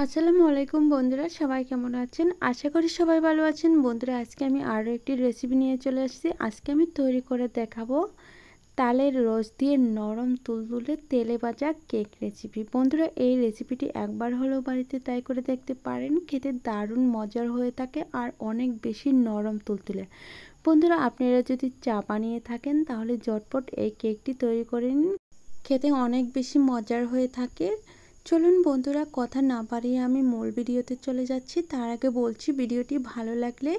আসসালামু আলাইকুম বন্ধুরা, সবাই কেমন আছেন? আশা করি সবাই ভালো আছেন। বন্ধুরা, আজকে আমি আরও একটি রেসিপি নিয়ে চলে এসেছি। আজকে আমি তৈরি করে দেখাবো তালের রস দিয়ে নরম তুলতুলে তেলে ভাজা কেক রেসিপি। বন্ধুরা, এই রেসিপিটি একবার হলেও বাড়িতে ট্রাই করে দেখতে পারেন। খেতে দারুণ মজার হয়ে থাকে আর অনেক বেশি নরম তুলতুলে। বন্ধুরা, আপনারা যদি চা বানিয়ে থাকেন তাহলে ঝটপট এই কেকটি তৈরি করে নিন। খেতে অনেক বেশি মজার হয়ে থাকে। চলুন বন্ধুরা, কথা না বাড়িয়ে আমি মূল ভিডিওতে চলে যাচ্ছি। তার আগে বলছি, ভিডিওটি ভালো লাগলে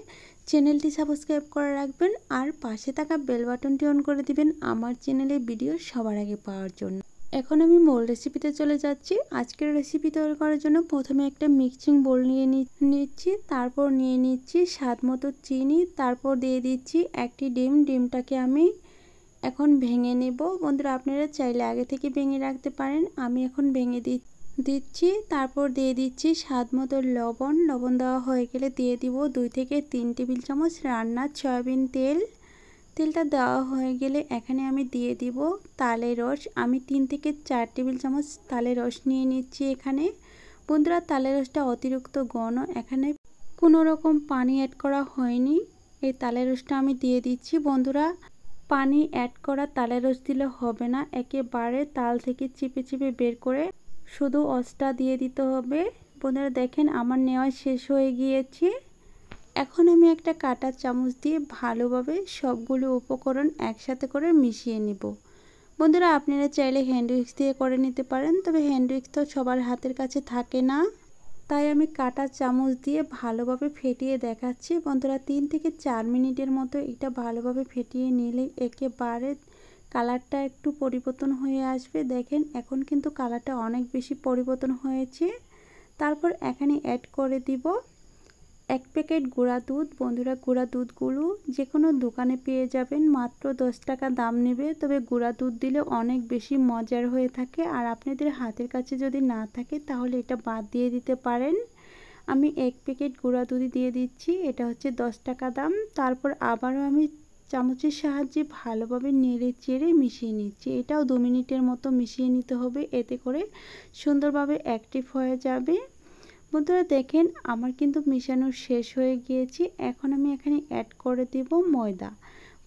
চ্যানেলটি সাবস্ক্রাইব করে রাখবেন আর পাশে থাকা বেল বাটনটি অন করে দিবেন আমার চ্যানেলে ভিডিও সবার আগে পাওয়ার জন্য। এখন আমি মূল রেসিপিতে চলে যাচ্ছি। আজকের রেসিপি তৈরি করার জন্য প্রথমে একটা মিক্সিং বোল নিয়ে নিচ্ছি, তারপর নিয়ে নিচ্ছি স্বাদ মতো চিনি, তারপর দিয়ে দিচ্ছি একটি ডিমটাকে আমি এখন ভেঙে নেব। বন্ধুরা, আপনারা চাইলে আগে থেকে ভেঙে রাখতে পারেন। আমি এখন ভেঙে দিচ্ছি। তারপর দিয়ে দিচ্ছি স্বাদ মতো লবণ দেওয়া হয়ে গেলে দিয়ে দিব 2 থেকে 3 টেবিল চামচ রান্নার সয়াবিন তেলটা দেওয়া হয়ে গেলে এখানে আমি দিয়ে দিব তালের রস। আমি 3 থেকে 4 টেবিল চামচ তালের রস নিয়ে নিচ্ছি এখানে। বন্ধুরা, তালের রসটা অতিরিক্ত ঘন, এখানে কোনো রকম পানি অ্যাড করা হয়নি। এই তালের রসটা আমি দিয়ে দিচ্ছি। বন্ধুরা, পানি অ্যাড করা তালের রস দিলে হবে না, একেবারে তাল থেকে চিপে চিপে বের করে শুধু রসটা দিয়ে দিতে হবে। বন্ধুরা দেখেন, আমার নেওয়া শেষ হয়ে গিয়েছে। এখন আমি একটা কাঁটা চামচ দিয়ে ভালোভাবে সবগুলো উপকরণ একসাথে করে মিশিয়ে নেব। বন্ধুরা, আপনারা চাইলে হ্যান্ড উইক্স দিয়ে করে নিতে পারেন, তবে হ্যান্ড উইক্স তো সবার হাতের কাছে থাকে না, তাই আমি কাঁটা চামচ দিয়ে ভালোভাবে ফেটিয়ে দেখাচ্ছি। বন্ধুরা, 3 থেকে 4 মিনিটের মতো এটা ভালোভাবে ফেটিয়ে নিলে একেবারে কালারটা একটু পরিবর্তন হয়ে আসবে। দেখেন, এখন কিন্তু কালারটা অনেক বেশি পরিবর্তন হয়েছে। তারপর এখানে অ্যাড করে দিব 1 প্যাকেট গুঁড়া দুধ। বন্ধুরা, গুঁড়া দুধগুলো যে কোনো দোকানে পেয়ে যাবেন, মাত্র 10 টাকা দাম নেবে। তবে গুঁড়া দুধ দিলে অনেক বেশি মজার হয়ে থাকে, আর আপনাদের হাতের কাছে যদি না থাকে তাহলে এটা বাদ দিয়ে দিতে পারেন। আমি 1 প্যাকেট গুঁড়া দুধ দিয়ে দিচ্ছি, এটা হচ্ছে 10 টাকা দাম। তারপর আবারও আমি চামচের সাহায্যে ভালোভাবে নেড়ে চেড়ে মিশিয়ে নিচ্ছি। এটাও 2 মিনিটের মতো মিশিয়ে নিতে হবে, এতে করে সুন্দরভাবে অ্যাক্টিভ হয়ে যাবে। বন্ধুরা দেখেন, আমার কিন্তু মিশানো শেষ হয়ে গিয়েছে। এখন আমি এখানে অ্যাড করে দেব ময়দা।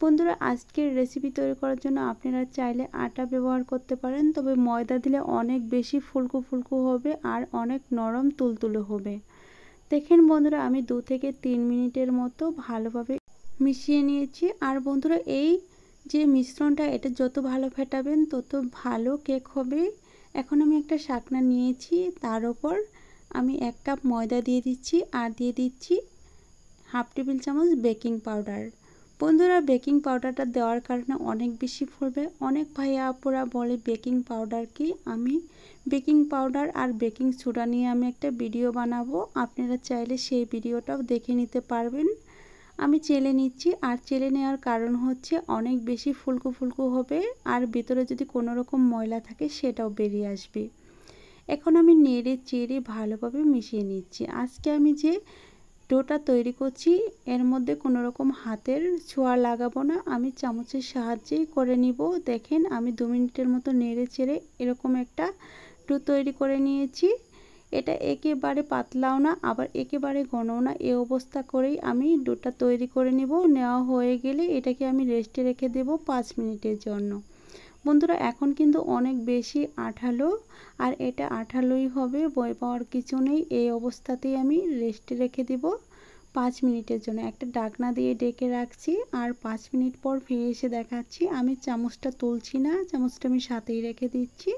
বন্ধুরা, আজকের রেসিপি তৈরি করার জন্য আপনারা চাইলে আটা ব্যবহার করতে পারেন, তবে ময়দা দিলে অনেক বেশি ফুলকো ফুলকো হবে আর অনেক নরম তুলতুলে হবে। দেখেন বন্ধুরা, আমি 2 থেকে 3 মিনিটের মতো ভালোভাবে মিশিয়ে নিয়েছি। আর বন্ধুরা, এই যে মিশ্রণটা, এটা যত ভালো ফেটাবেন তত ভালো কেক হবে। এখন আমি একটা শাকনা নিয়েছি, তার উপর আমি 1 কাপ ময়দা দিয়ে দিচ্ছি আর দিয়ে দিচ্ছি হাফ টেবিল চামচ বেকিং পাউডার। বন্ধুরা, বেকিং পাউডারটা দেওয়ার কারণে অনেক বেশি ফুলবে। অনেক ভাইয়া আপুরা বলে বেকিং পাউডার কি, আমি বেকিং পাউডার আর বেকিং সোডা নিয়ে আমি একটা ভিডিও বানাবো, আপনারা চাইলে সেই ভিডিওটাও দেখে নিতে পারবেন। আমি চেলে নিচ্ছি, আর চেলে নেওয়ার কারণ হচ্ছে অনেক বেশি ফুলকো ফুলকো হবে আর ভিতরে যদি কোনো রকম ময়লা থাকে সেটাও বেরিয়ে আসবে। এখন আমি নেড়ে চেড়ে ভালোভাবে মিশিয়ে নিচ্ছি। আজকে আমি যে ডোটা তৈরি করছি এর মধ্যে কোনো রকম হাতের ছোঁয়া লাগাবো না, আমি চামচের সাহায্যেই করে নিব। দেখেন, আমি 2 মিনিটের মতো নেড়ে চেড়ে এরকম একটা ডো তৈরি করে নিয়েছি। এটা একেবারে পাতলাও না আবার একেবারে ঘনও না, এই অবস্থা করেই আমি ডোটা তৈরি করে নিব। নেওয়া হয়ে গেলে এটাকে আমি রেস্টে রেখে দেব 5 মিনিটের জন্য। বন্ধুরা, এখন কিন্তু অনেক বেশি আঠালো, আর এটা আঠালোই হবে, ভয় পাওয়ার কিছু নেই। এই অবস্থাতেই আমি রেস্টে রেখে দেব 5 মিনিটের জন্য। একটা ঢাকনা দিয়ে ডেকে রাখছি, আর 5 মিনিট পর ফিরে এসে দেখাচ্ছি। আমি চামচটা তুলছি না, চামচটা আমি সাথেই রেখে দিচ্ছি।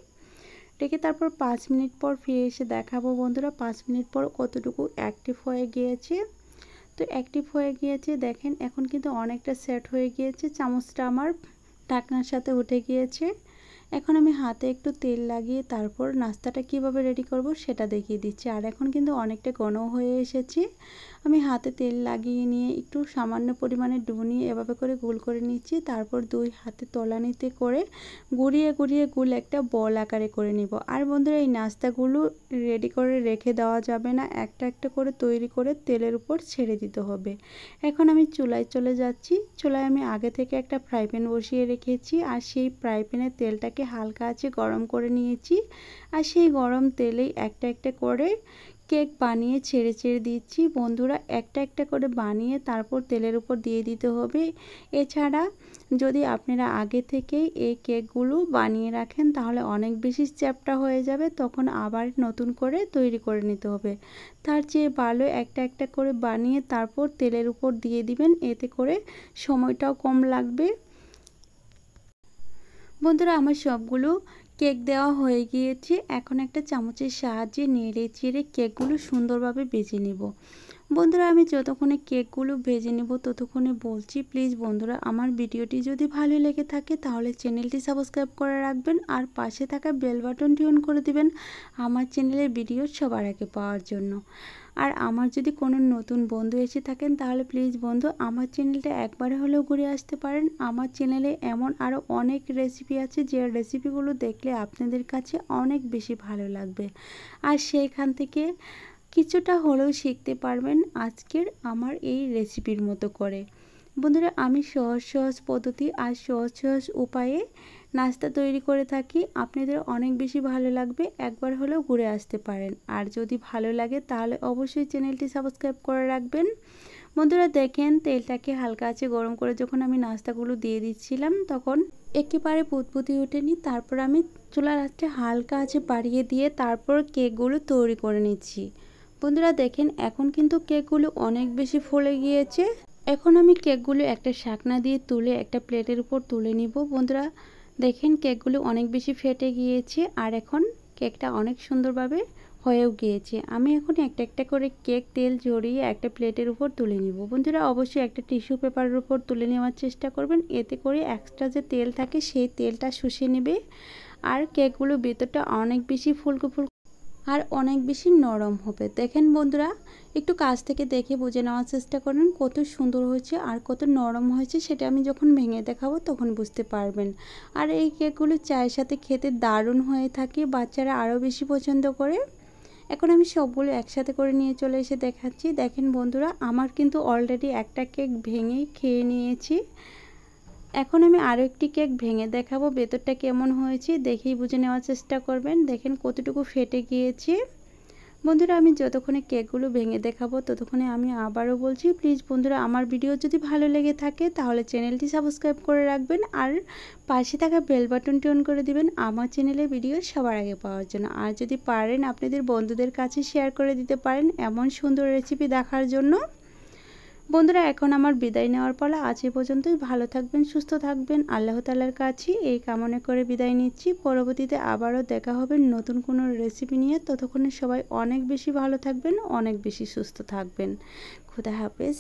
রেখে তারপর 5 মিনিট পর ফিরে এসে দেখাবো বন্ধুরা 5 মিনিট পর কতটুকু অ্যাক্টিভ হয়ে গিয়েছে। তো অ্যাক্টিভ হয়ে গিয়েছে, দেখেন এখন কিন্তু অনেকটা সেট হয়ে গিয়েছে। চামচটা আমার ঢাকনার সাথে উঠে গিয়েছে। এখন আমি হাতে একটু তেল লাগিয়ে তারপর নাস্তাটা কিভাবে রেডি করব সেটা দেখিয়ে দিচ্ছি। আর এখন কিন্তু অনেকটা ঘন হয়ে এসেছে। আমি হাতে তেল লাগিয়ে নিয়ে একটু সামান্য পরিমাণে ডুবো নিয়ে এভাবে করে গোল করে নিচ্ছি। তারপর 2 হাতে তলানিতে করে ঘুরিয়ে ঘুরিয়ে গোল একটা বল আকারে করে নিব। আর বন্ধুরা, এই নাস্তাগুলো রেডি করে রেখে দেওয়া যাবে না, একটা একটা করে তৈরি করে তেলের উপর ছেড়ে দিতে হবে। এখন আমি চুলায় চলে যাচ্ছি। চুলায় আমি আগে থেকে একটা ফ্রাই প্যান বসিয়ে রেখেছি, আর সেই ফ্রাই প্যানের তেলটাকে হালকা আঁচে গরম করে নিয়েছি। আর সেই গরম তেলেই একটা একটা করে কেক বানিয়ে ছেড়ে ছেড়ে দিচ্ছি। বন্ধুরা একটা একটা করে বানিয়ে তারপর তেলের উপর দিয়ে দিতে হবে। এছাড়া যদি আপনারা আগে থেকেই এই কেকগুলো বানিয়ে রাখেন তাহলে অনেক বেশি চ্যাপ্টা হয়ে যাবে, তখন আবার নতুন করে তৈরি করে নিতে হবে। তার চেয়ে ভালো একটা একটা করে বানিয়ে তারপর তেলের উপর দিয়ে দিবেন, এতে করে সময়টাও কম লাগবে। বন্ধুরা আমার সবগুলো কেক দেওয়া হয়ে গিয়েছে। এখন একটা চামচের সাহায্যে নেড়ে চেড়ে কেকগুলো সুন্দরভাবে ভেজে নেব। বন্ধুরা আমি যতক্ষণে কেকগুলো ভেজে নেব ততক্ষণে বলছি, প্লিজ বন্ধুরা আমার ভিডিওটি যদি ভালো লেগে থাকে তাহলে চ্যানেলটি সাবস্ক্রাইব করে রাখবেন আর পাশে থাকা বেল বাটনটি অন করে দিবেন আমার চ্যানেলের ভিডিও সবার আগে পাওয়ার জন্য। আর আমার যদি কোনো নতুন বন্ধু এসে থাকেন তাহলে প্লিজ বন্ধু আমার চ্যানেলটা একবারে হলেও ঘুরে আসতে পারেন। আমার চ্যানেলে এমন আরও অনেক রেসিপি আছে যে রেসিপিগুলো দেখলে আপনাদের কাছে অনেক বেশি ভালো লাগবে আর সেইখান থেকে কিছুটা হলেও শিখতে পারবেন আজকের আমার এই রেসিপির মতো করে। বন্ধুরা আমি সহজ সহজ পদ্ধতি আর সহজ সহজ উপায়ে নাস্তা তৈরি করে থাকি, আপনাদের অনেক বেশি ভালো লাগবে, একবার হলেও ঘুরে আসতে পারেন। আর যদি ভালো লাগে তাহলে অবশ্যই চ্যানেলটি সাবস্ক্রাইব করে রাখবেন। বন্ধুরা দেখেন তেলটাকে হালকা আঁচে গরম করে যখন আমি নাস্তাগুলো দিয়ে দিচ্ছিলাম তখন একেবারে পুতপুতি ওঠেনি। তারপর আমি চুলার আঁচটা হালকা আঁচে বাড়িয়ে দিয়ে তারপর কেকগুলো তৈরি করে নিচ্ছি। বন্ধুরা দেখেন এখন কিন্তু কেকগুলো অনেক বেশি ফুলে গিয়েছে। এখন আমি কেকগুলো একটা শাকনা দিয়ে তুলে একটা প্লেটের উপর তুলে নিব। বন্ধুরা দেখেন কেকগুলো অনেক বেশি ফেটে গিয়েছে আর এখন কেকটা অনেক সুন্দরভাবে হয়েও গিয়েছে। আমি এখন একটা একটা করে কেক তেল ঝরিয়ে একটা প্লেটের উপর তুলে নিব। বন্ধুরা অবশ্যই একটা টিস্যু পেপারের উপর তুলে নেওয়ার চেষ্টা করবেন, এতে করে এক্সট্রা যে তেল থাকে সেই তেলটা শুষে নেবে আর কেকগুলো ভেতরটা অনেক বেশি ফুলকো আর অনেক বেশি নরম হবে। দেখেন বন্ধুরা একটু কাছ থেকে দেখে বুঝে নেওয়ার চেষ্টা করুন কত সুন্দর হয়েছে আর কত নরম হয়েছে, সেটা আমি যখন ভেঙে দেখাবো তখন বুঝতে পারবেন। আর এই কেকগুলো চায়ের সাথে খেতে দারুণ হয়ে থাকে, বাচ্চারা আরও বেশি পছন্দ করে। এখন আমি সবগুলো একসাথে করে নিয়ে চলে এসে দেখাচ্ছি। দেখেন বন্ধুরা আমার কিন্তু অলরেডি একটা কেক ভেঙে খেয়ে নিয়েছি। এখন আমি আরও একটি কেক ভেঙে দেখাবো ভেতরটা কেমন হয়েছে, দেখেই বুঝে নেওয়ার চেষ্টা করবেন। দেখেন কতটুকু ফেটে গিয়েছে। বন্ধুরা আমি যতক্ষণে কেকগুলো ভেঙে দেখাবো ততক্ষণে আমি আবারও বলছি, প্লিজ বন্ধুরা আমার ভিডিও যদি ভালো লেগে থাকে তাহলে চ্যানেলটি সাবস্ক্রাইব করে রাখবেন আর পাশে থাকা বেল বাটনটি অন করে দিবেন আমার চ্যানেলের ভিডিও সবার আগে পাওয়ার জন্য। আর যদি পারেন আপনাদের বন্ধুদের কাছে শেয়ার করে দিতে পারেন এমন সুন্দর রেসিপি দেখার জন্য। বন্ধুরা এখন আমার বিদায় নেওয়ার পালা, আজ এ পর্যন্তই। ভালো থাকবেন, সুস্থ থাকবেন, আল্লাহ তাআলার কাছে এই কামনা করে বিদায় নিচ্ছি। পরবর্তীতে আবারও দেখা হবে নতুন কোনো রেসিপি নিয়ে। ততক্ষণে সবাই অনেক বেশি ভালো থাকবেন, অনেক বেশি সুস্থ থাকবেন। খুদা হাফেজ।